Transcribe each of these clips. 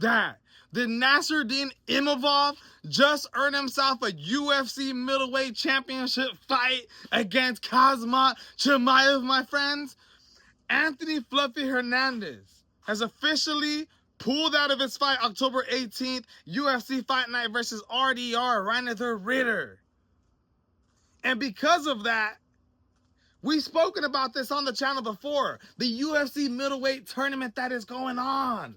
that? Did Nasruddin Imavov just earn himself a UFC middleweight championship fight against Khamzat Chimaev, my friends? Anthony Fluffy Hernandez has officially pulled out of his fight October 18th, UFC Fight Night versus RDR, Reiniger Ritter. And because of that, we've spoken about this on the channel before. The UFC middleweight tournament that is going on.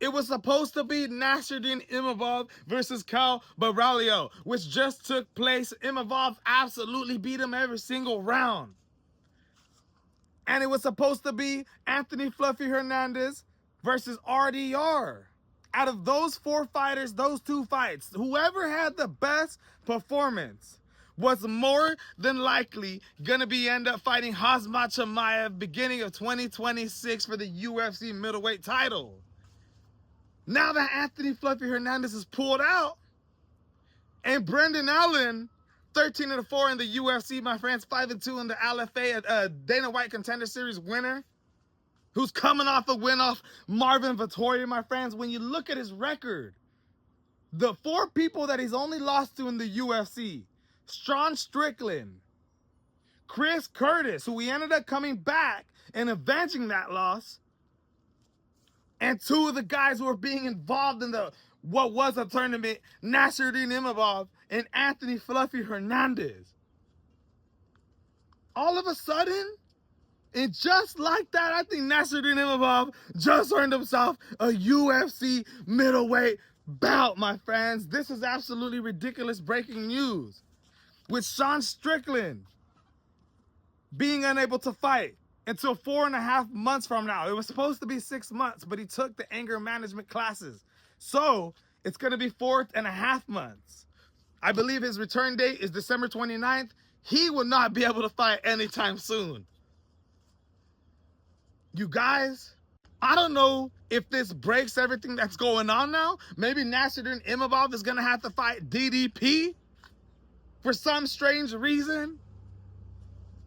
It was supposed to be Nasruddin Imavov versus Cal Baralho, which just took place. Imavov absolutely beat him every single round. And it was supposed to be Anthony Fluffy Hernandez versus RDR. Out of those four fighters, those two fights, whoever had the best performance was more than likely going to be end up fighting Khamzat Chimaev beginning of 2026 for the UFC middleweight title. Now that Anthony Fluffy Hernandez is pulled out, and Brendan Allen, 13-4 in the UFC, my friends, 5-2 in the LFA, Dana White Contender Series winner, who's coming off a win off Marvin Vettori, my friends. When you look at his record, the four people that he's only lost to in the UFC, Sean Strickland, Chris Curtis, who he ended up coming back and avenging that loss, and two of the guys who were being involved in what was a tournament, Nasruddin Imavov and Anthony Fluffy Hernandez. All of a sudden, and just like that, I think Nasruddin Imavov just earned himself a UFC middleweight bout, my friends. This is absolutely ridiculous breaking news. With Sean Strickland being unable to fight until 4.5 months from now. It was supposed to be 6 months, but he took the anger management classes. So it's going to be 4.5 months. I believe his return date is December 29th. He will not be able to fight anytime soon. You guys, I don't know if this breaks everything that's going on now. Maybe Nasruddin Imavov is going to have to fight DDP for some strange reason.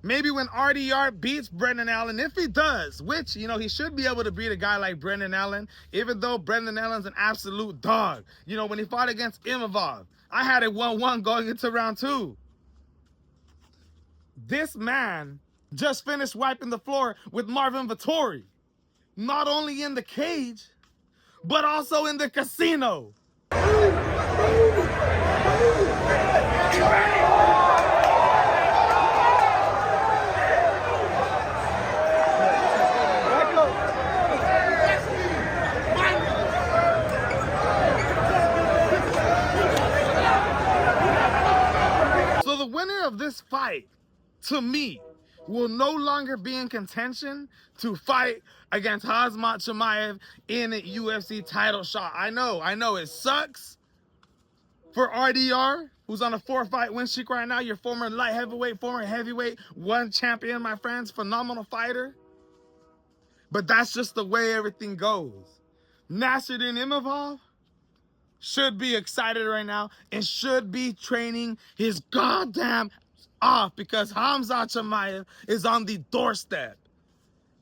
Maybe when RDR beats Brendan Allen, if he does, which, you know, he should be able to beat a guy like Brendan Allen, even though Brendan Allen's an absolute dog. You know, when he fought against Imavov, I had it 1-1 going into round 2. This man just finished wiping the floor with Marvin Vettori, not only in the cage, but also in the casino. So the winner of this fight, to me, will no longer be in contention to fight against Khamzat Chimaev in a UFC title shot. I know, it sucks for RDR, who's on a 4-fight win streak right now. Your former light heavyweight, former heavyweight, one champion, my friends, phenomenal fighter. But that's just the way everything goes. Nasruddin Imavov should be excited right now and should be training his goddamn off, because Khamzat Chimaev is on the doorstep.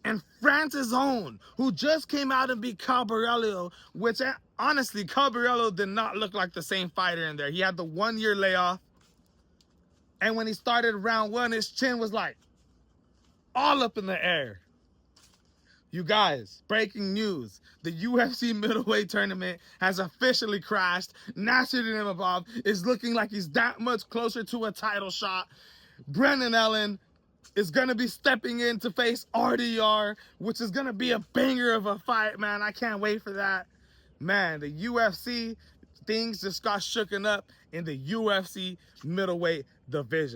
And France's own, who just came out and beat Cal Baralho, which honestly, Cal Baralho did not look like the same fighter in there. He had the 1-year layoff. And when he started round 1, his chin was like all up in the air. You guys, breaking news. The UFC middleweight tournament has officially crashed. Nasruddin Imavov is looking like he's that much closer to a title shot. Brendan Allen is going to be stepping in to face RDR, which is going to be a banger of a fight, man. I can't wait for that. Man, the UFC, things just got shooken up in the UFC middleweight division.